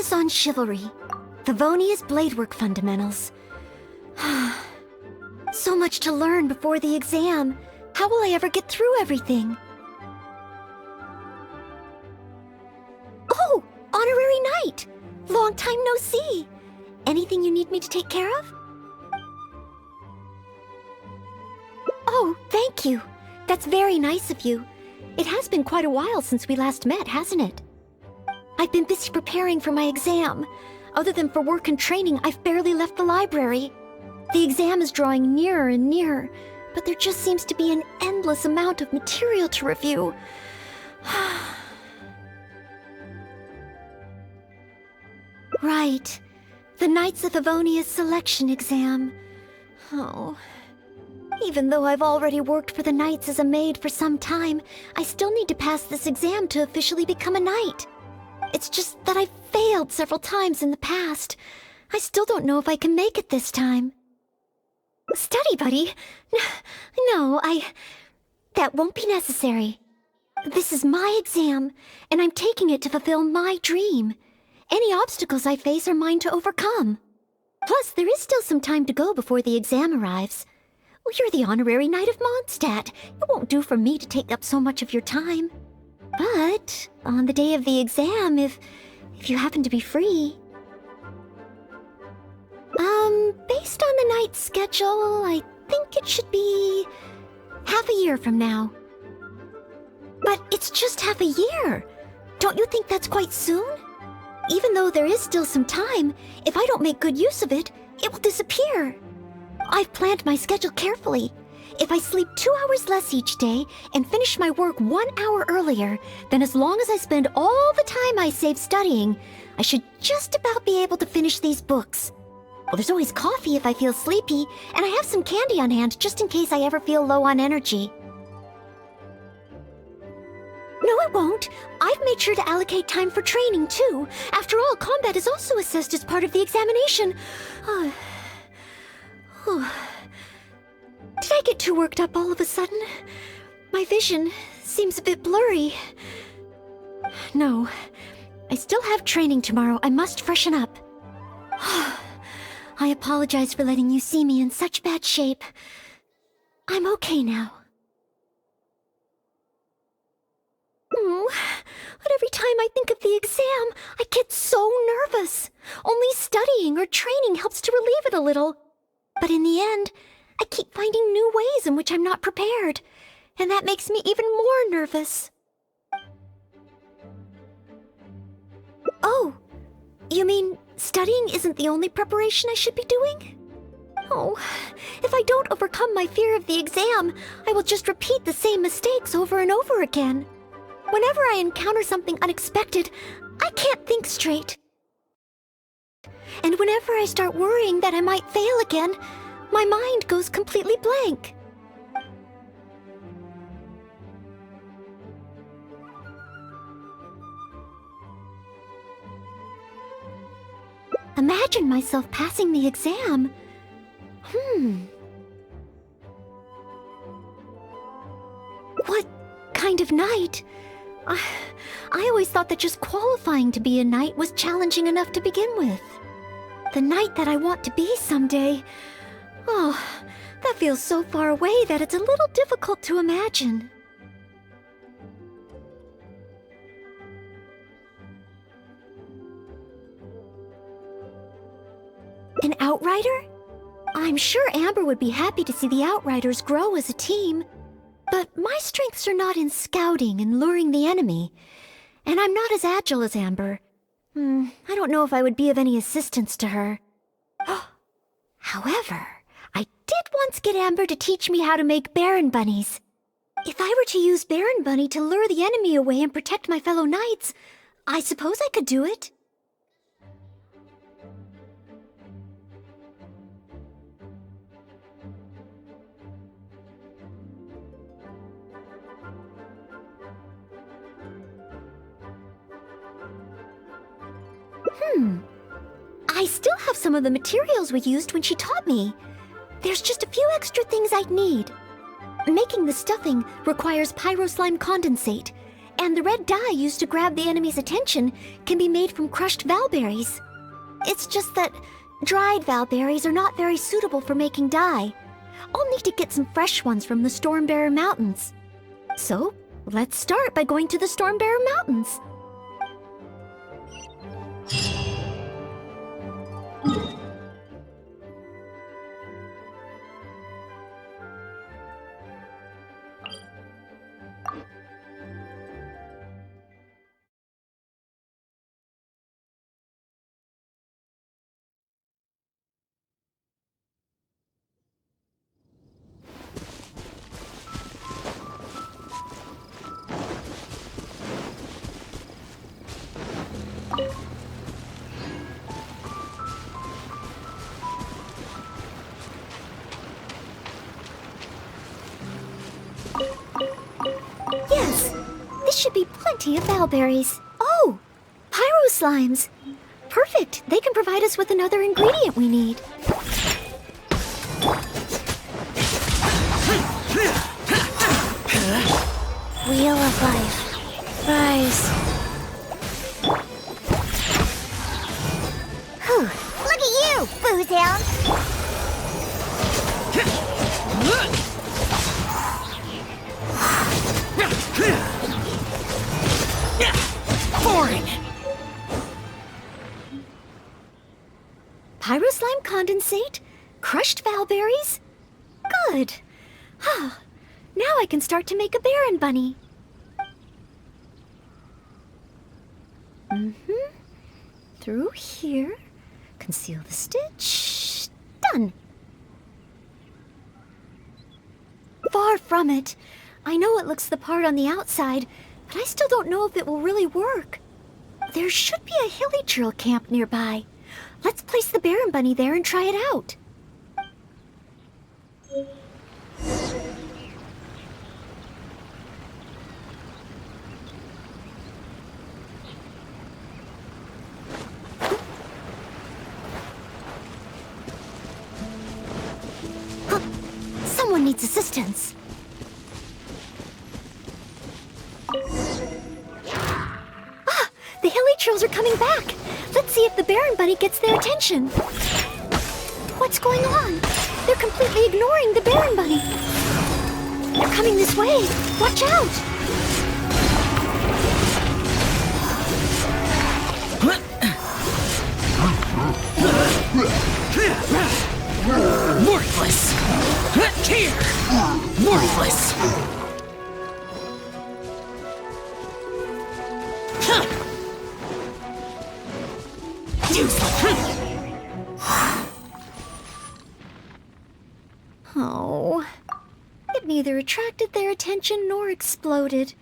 Focus on Chivalry. Favonia's Bladework Fundamentals. So much to learn before the exam. How will I ever get through everything? Oh! Honorary Knight! Long time no see! Anything you need me to take care of? Oh, thank you. That's very nice of you. It has been quite a while since we last met, hasn't it? I've been busy preparing for my exam. Other than for work and training, I've barely left the library. The exam is drawing nearer and nearer, but there just seems to be an endless amount of material to review. Right. The Knights of Favonia's selection exam. Oh. Even though I've already worked for the Knights as a maid for some time, I still need to pass this exam to officially become a knight. It's just that I've failed several times in the past. I still don't know if I can make it this time. Study buddy? No, that won't be necessary. This is my exam, and I'm taking it to fulfill my dream. Any obstacles I face are mine to overcome. Plus, there is still some time to go before the exam arrives. Well, you're the honorary knight of Mondstadt. It won't do for me to take up so much of your time. But on the day of the exam, if you happen to be free... Based on the night's schedule, I think it should be half a year from now. But it's just half a year. Don't you think that's quite soon? Even though there is still some time, if I don't make good use of it, it will disappear. I've planned my schedule carefully. If I sleep 2 hours less each day and finish my work 1 hour earlier, then as long as I spend all the time I save studying, I should just about be able to finish these books. Well, there's always coffee if I feel sleepy, and I have some candy on hand just in case I ever feel low on energy. No, it won't. I've made sure to allocate time for training, too. After all, combat is also assessed as part of the examination. Did I get too worked up all of a sudden? My vision seems a bit blurry. No, I still have training tomorrow. I must freshen up. I apologize for letting you see me in such bad shape. I'm okay now. But every time I think of the exam, I get so nervous. Only studying or training helps to relieve it a little. But in the end, I keep finding new ways in which I'm not prepared, and that makes me even more nervous. Oh, you mean studying isn't the only preparation I should be doing? Oh, if I don't overcome my fear of the exam, I will just repeat the same mistakes over and over again. Whenever I encounter something unexpected, I can't think straight. And whenever I start worrying that I might fail again, my mind goes completely blank. Imagine myself passing the exam. What kind of knight? I always thought that just qualifying to be a knight was challenging enough to begin with. The knight that I want to be someday. Oh, that feels so far away that it's a little difficult to imagine. An outrider? I'm sure Amber would be happy to see the outriders grow as a team. But my strengths are not in scouting and luring the enemy. And I'm not as agile as Amber. I don't know if I would be of any assistance to her. However, I did once get Amber to teach me how to make Baron Bunnies. If I were to use Baron Bunny to lure the enemy away and protect my fellow knights, I suppose I could do it. I still have some of the materials we used when she taught me. There's just a few extra things I'd need. Making the stuffing requires pyroslime condensate, And the red dye used to grab the enemy's attention can be made from crushed valberries. It's just that dried valberries are not very suitable for making dye. I'll need to get some fresh ones from the Stormbearer Mountains. So, let's start by going to the Stormbearer Mountains. Yes, this should be plenty of valberries. Oh, pyro slimes. Perfect, they can provide us with another ingredient we need. Wheel of life. Rise. Whew. Look at you, Boozehound! Boring! Pyro slime condensate? Crushed valberries? Good. Now I can start to make a Baron bunny. Through here. Conceal the stitch. Done. Far from it. I know it looks the part on the outside, but I still don't know if it will really work. There should be a hilly drill camp nearby. Let's place the Baron bunny there and try it out. Someone needs assistance. The hilly trills are coming back. Let's see if the Baron bunny gets their attention. What's going on? They're completely ignoring the Baron bunny. They're coming this way. Watch out! Worthless! Here! Worthless! Oh, it neither attracted their attention nor exploded.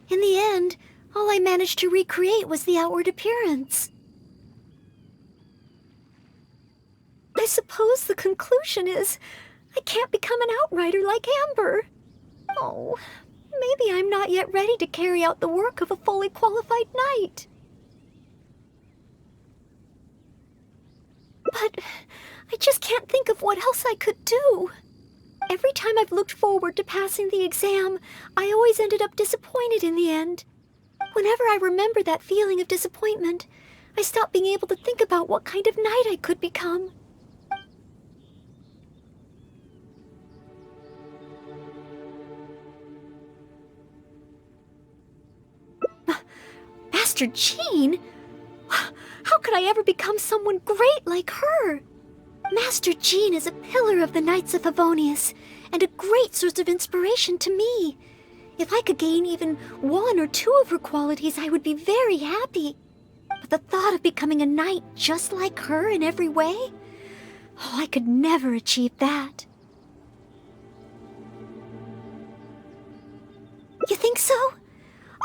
In the end, all I managed to recreate was the outward appearance. I suppose the conclusion is I can't become an outrider like Amber. Oh, maybe I'm not yet ready to carry out the work of a fully qualified knight. But I just can't think of what else I could do. Every time I've looked forward to passing the exam, I always ended up disappointed in the end. Whenever I remember that feeling of disappointment, I stop being able to think about what kind of knight I could become. Master Jean? How could I ever become someone great like her? Master Jean is a pillar of the Knights of Favonius, and a great source of inspiration to me. If I could gain even one or two of her qualities, I would be very happy. But the thought of becoming a knight just like her in every way? Oh, I could never achieve that. You think so?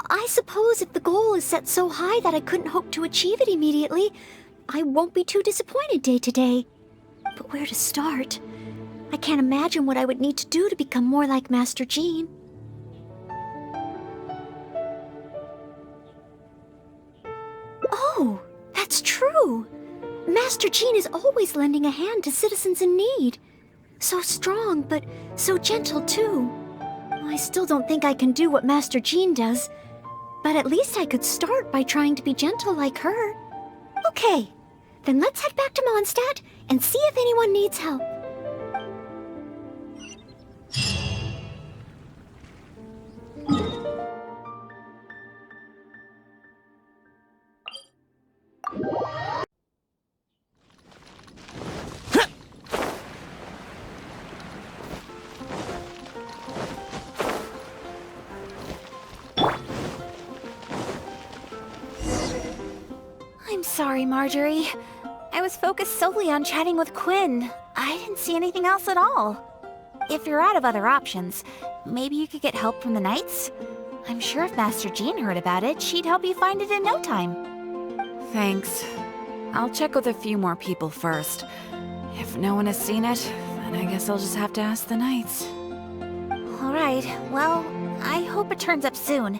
I suppose if the goal is set so high that I couldn't hope to achieve it immediately, I won't be too disappointed day to day. But where to start? I can't imagine what I would need to do to become more like Master Jean. Oh, that's true. Master Jean is always lending a hand to citizens in need. So strong, but so gentle too. I still don't think I can do what Master Jean does. But at least I could start by trying to be gentle like her. Okay, then let's head back to Mondstadt and see if anyone needs help. I'm sorry, Marjorie. I was focused solely on chatting with Quinn. I didn't see anything else at all. If you're out of other options, maybe you could get help from the Knights? I'm sure if Master Jean heard about it, she'd help you find it in no time. Thanks. I'll check with a few more people first. If no one has seen it, then I guess I'll just have to ask the Knights. Alright, well, I hope it turns up soon.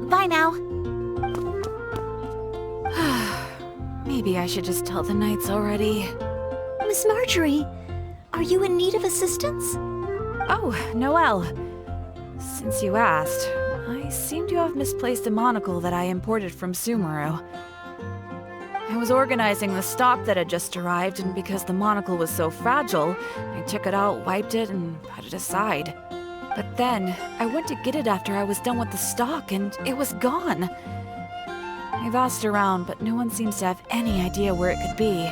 Bye now. Maybe I should just tell the Knights already. Miss Marjorie, are you in need of assistance? Oh, Noelle. Since you asked, I seem to have misplaced a monocle that I imported from Sumeru. I was organizing the stock that had just arrived, and because the monocle was so fragile, I took it out, wiped it, and put it aside. But then, I went to get it after I was done with the stock, and it was gone. I've asked around, but no one seems to have any idea where it could be.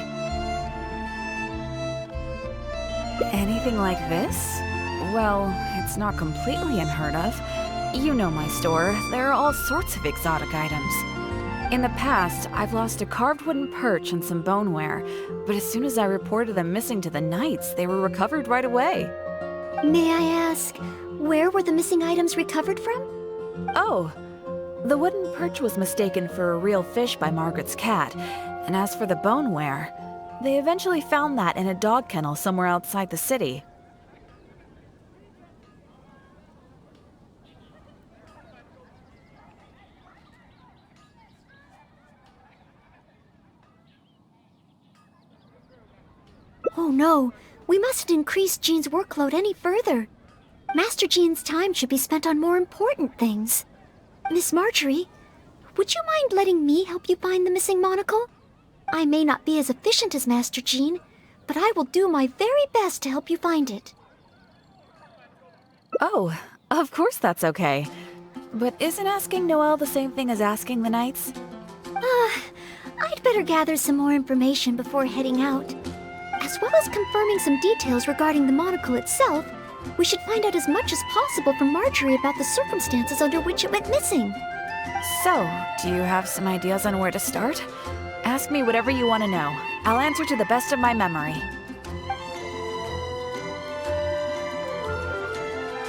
Anything like this? Well, it's not completely unheard of. You know my store, there are all sorts of exotic items. In the past, I've lost a carved wooden perch and some boneware, but as soon as I reported them missing to the Knights, they were recovered right away. May I ask, where were the missing items recovered from? Oh, the wooden perch was mistaken for a real fish by Margaret's cat, and as for the boneware, they eventually found that in a dog kennel somewhere outside the city. Oh no, we mustn't increase Jean's workload any further. Master Jean's time should be spent on more important things. Miss Marjorie, would you mind letting me help you find the missing monocle? I may not be as efficient as Master Jean, but I will do my very best to help you find it. Oh, of course that's okay. But isn't asking Noelle the same thing as asking the Knights? I'd better gather some more information before heading out. As well as confirming some details regarding the monocle itself, we should find out as much as possible from Marjorie about the circumstances under which it went missing. So, do you have some ideas on where to start? Ask me whatever you want to know. I'll answer to the best of my memory.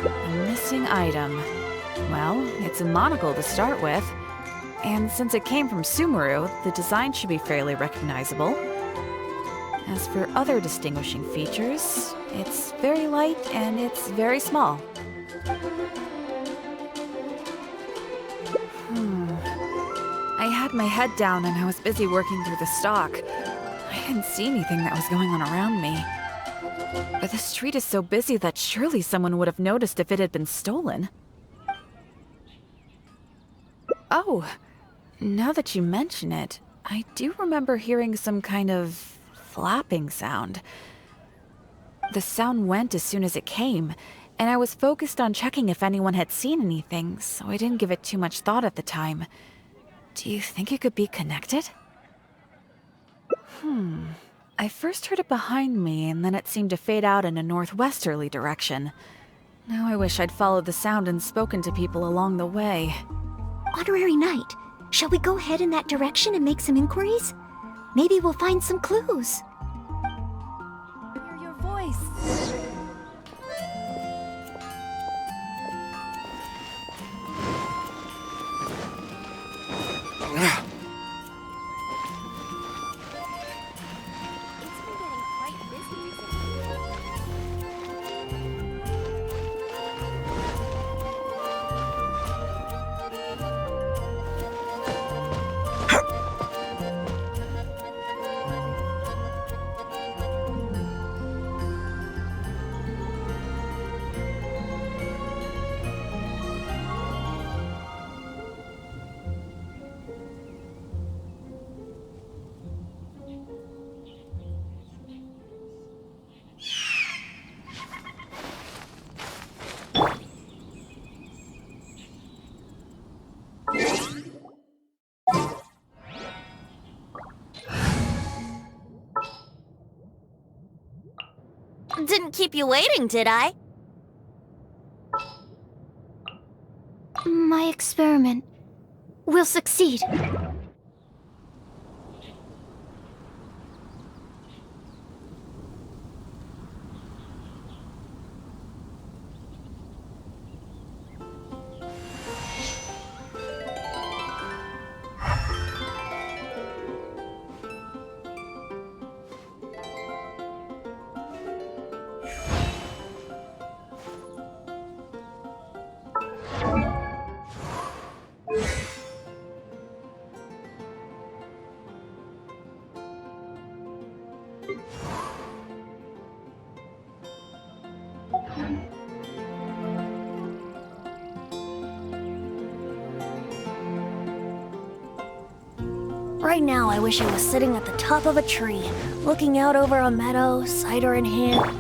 A missing item. Well, it's a monocle to start with. And since it came from Sumeru, the design should be fairly recognizable. As for other distinguishing features, it's very light and it's very small. I had my head down and I was busy working through the stock. I didn't see anything that was going on around me. But the street is so busy that surely someone would have noticed if it had been stolen. Oh, now that you mention it, I do remember hearing some kind of flapping sound. The sound went as soon as it came, and I was focused on checking if anyone had seen anything, so I didn't give it too much thought at the time. Do you think it could be connected? I first heard it behind me, and then it seemed to fade out in a northwesterly direction. Now I wish I'd followed the sound and spoken to people along the way. Honorary Knight, shall we go head in that direction and make some inquiries? Maybe we'll find some clues. Hear your voice. Didn't keep you waiting, did I? My experiment will succeed. Right now, I wish I was sitting at the top of a tree, looking out over a meadow, cider in hand.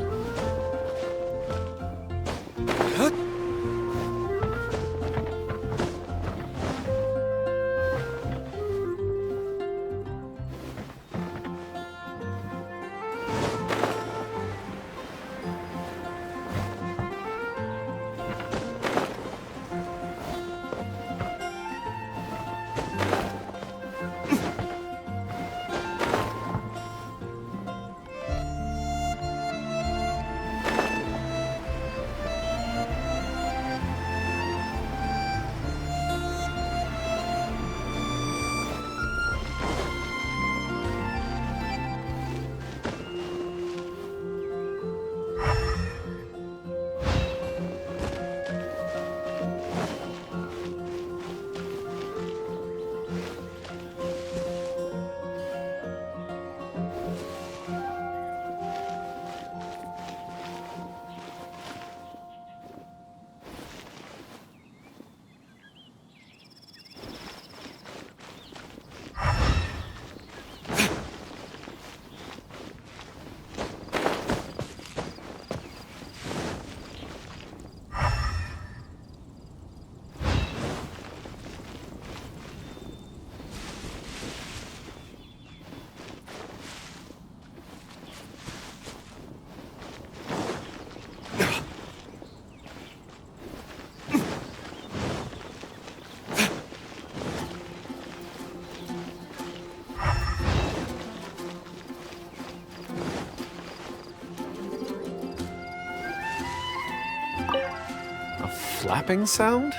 Flapping sound?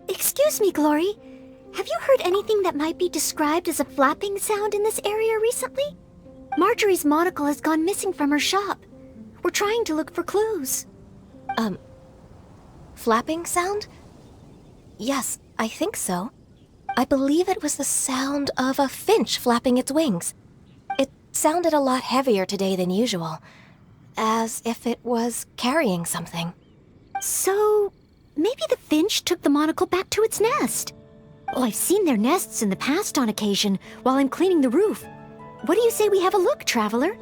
Excuse me, Glory. Have you heard anything that might be described as a flapping sound in this area recently? Marjorie's monocle has gone missing from her shop. We're trying to look for clues. Flapping sound? Yes, I think so. I believe it was the sound of a finch flapping its wings. It sounded a lot heavier today than usual, as if it was carrying something. So, maybe the finch took the monocle back to its nest. Oh, I've seen their nests in the past on occasion while I'm cleaning the roof. What do you say we have a look, Traveler?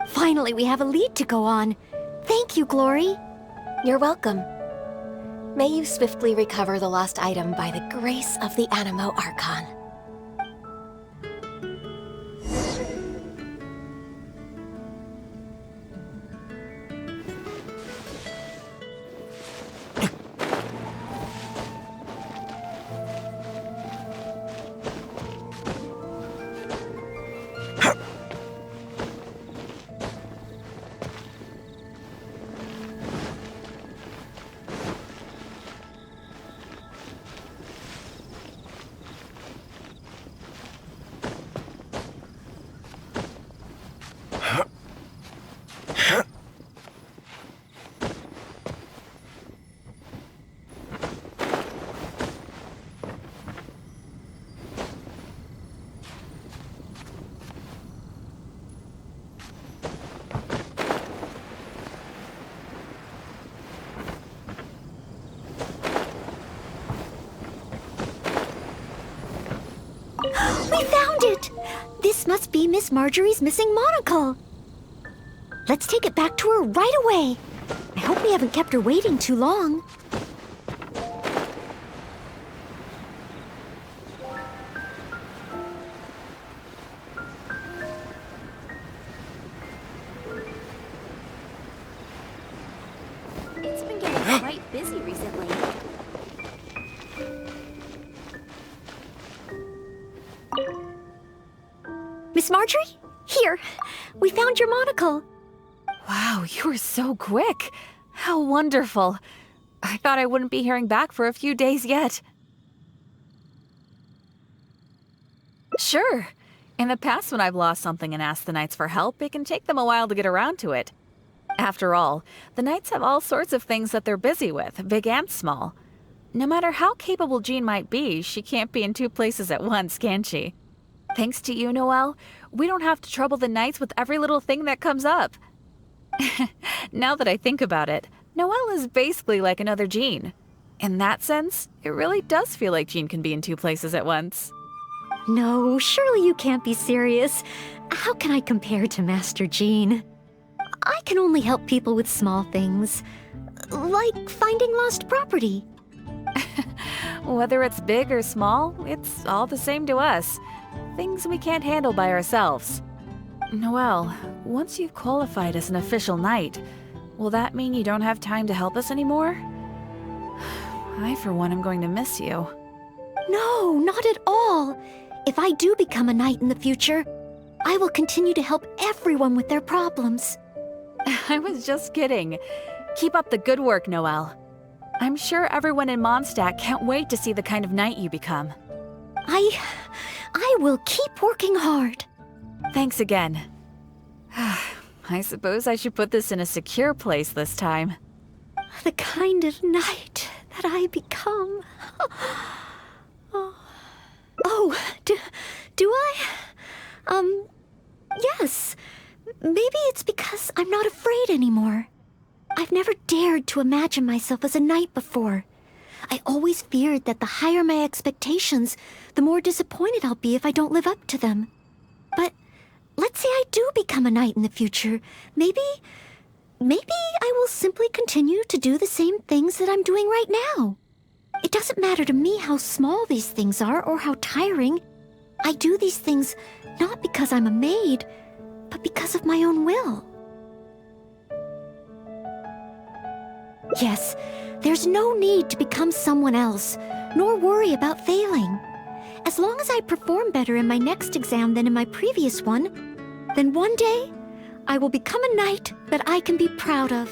Finally, we have a lead to go on. Thank you, Glory. You're welcome. May you swiftly recover the lost item by the grace of the Animo Archon. We found it! This must be Miss Marjorie's missing monocle. Let's take it back to her right away. I hope we haven't kept her waiting too long. It's been getting quite busy recently. Miss Marjorie? Here, we found your monocle. Wow, you were so quick. How wonderful. I thought I wouldn't be hearing back for a few days yet. Sure. In the past, when I've lost something and asked the Knights for help, it can take them a while to get around to it. After all, the Knights have all sorts of things that they're busy with, big and small. No matter how capable Jean might be, she can't be in two places at once, can she? Thanks to you, Noelle, we don't have to trouble the Knights with every little thing that comes up. Now that I think about it, Noelle is basically like another Jean. In that sense, it really does feel like Jean can be in two places at once. No, surely you can't be serious. How can I compare to Master Jean? I can only help people with small things, like finding lost property. Whether it's big or small, it's all the same to us. Things we can't handle by ourselves. Noelle, once you've qualified as an official knight, will that mean you don't have time to help us anymore? I, for one, am going to miss you. No, not at all. If I do become a knight in the future, I will continue to help everyone with their problems. I was just kidding. Keep up the good work, Noelle. I'm sure everyone in Mondstadt can't wait to see the kind of knight you become. I will keep working hard. Thanks again. I suppose I should put this in a secure place this time. The kind of knight that I become. Oh, do I? Yes. Maybe it's because I'm not afraid anymore. I've never dared to imagine myself as a knight before. I always feared that the higher my expectations, the more disappointed I'll be if I don't live up to them. But let's say I do become a knight in the future. Maybe I will simply continue to do the same things that I'm doing right now. It doesn't matter to me how small these things are or how tiring. I do these things not because I'm a maid, but because of my own will. Yes, there's no need to become someone else, nor worry about failing. As long as I perform better in my next exam than in my previous one, then one day I will become a knight that I can be proud of.